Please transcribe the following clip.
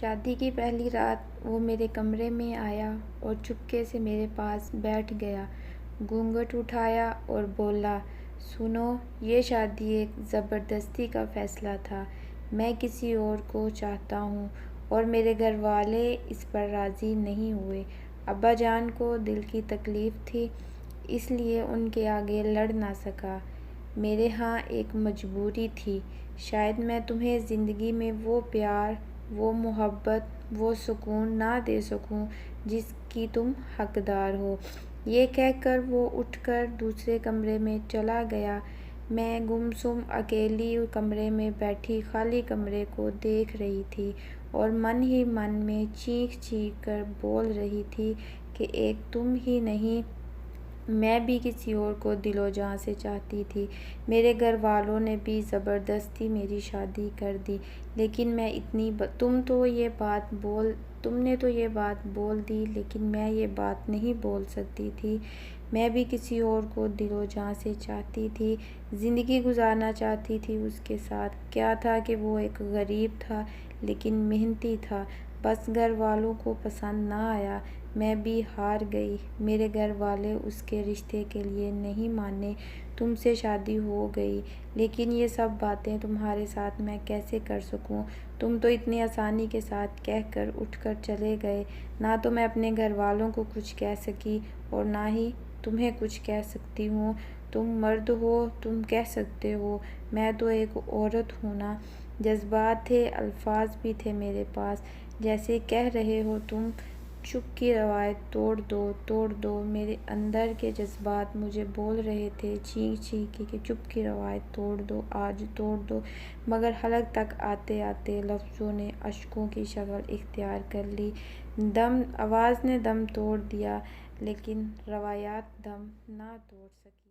شادی کی پہلی رات وہ میرے کمرے میں آیا اور چپکے سے میرے پاس بیٹھ گیا، گھونگھٹ اٹھایا اور بولا، سنو، یہ شادی ایک زبردستی کا فیصلہ تھا۔ میں کسی اور کو چاہتا ہوں اور میرے گھر والے اس پر راضی نہیں ہوئے۔ ابا جان کو دل کی تکلیف تھی، اس لیے ان کے آگے لڑ نہ سکا۔ میرے ہاں ایک مجبوری تھی، شاید میں تمہیں زندگی میں وہ پیار، وہ محبت، وہ سکون نہ دے سکوں جس کی تم حقدار ہو۔ یہ کہہ کر وہ اٹھ کر دوسرے کمرے میں چلا گیا۔ میں گمسم اکیلی کمرے میں بیٹھی خالی کمرے کو دیکھ رہی تھی اور من ہی من میں چیخ چیخ کر بول رہی تھی کہ ایک تم ہی نہیں، میں بھی کسی اور کو دل و جاں سے چاہتی تھی۔ میرے گھر والوں نے بھی زبردستی میری شادی کر دی، لیکن میں تم نے تو یہ بات بول دی، لیکن میں یہ بات نہیں بول سکتی تھی۔ میں بھی کسی اور کو دل و جاں سے چاہتی تھی، زندگی گزارنا چاہتی تھی اس کے ساتھ۔ کیا تھا کہ وہ ایک غریب تھا لیکن محنتی تھا، بس گھر والوں کو پسند نہ آیا۔ میں بھی ہار گئی، میرے گھر والے اس کے رشتے کے لیے نہیں مانے، تم سے شادی ہو گئی، لیکن یہ سب باتیں تمہارے ساتھ میں کیسے کر سکوں؟ تم تو اتنی آسانی کے ساتھ کہہ کر اٹھ کر چلے گئے۔ نہ تو میں اپنے گھر والوں کو کچھ کہہ سکی اور نہ ہی تمہیں کچھ کہہ سکتی ہوں۔ تم مرد ہو، تم کہہ سکتے ہو، میں تو ایک عورت ہوں نا۔ جذبات تھے، الفاظ بھی تھے میرے پاس، جیسے کہہ رہے ہو تم، چپ کی روایت توڑ دو، توڑ دو۔ میرے اندر کے جذبات مجھے بول رہے تھے چیخ چیخ کے کہ چپ کی روایت توڑ دو، آج توڑ دو، مگر حلق تک آتے آتے لفظوں نے اشکوں کی شکل اختیار کر لی۔ آواز نے دم توڑ دیا، لیکن روایات دم نہ توڑ سکی۔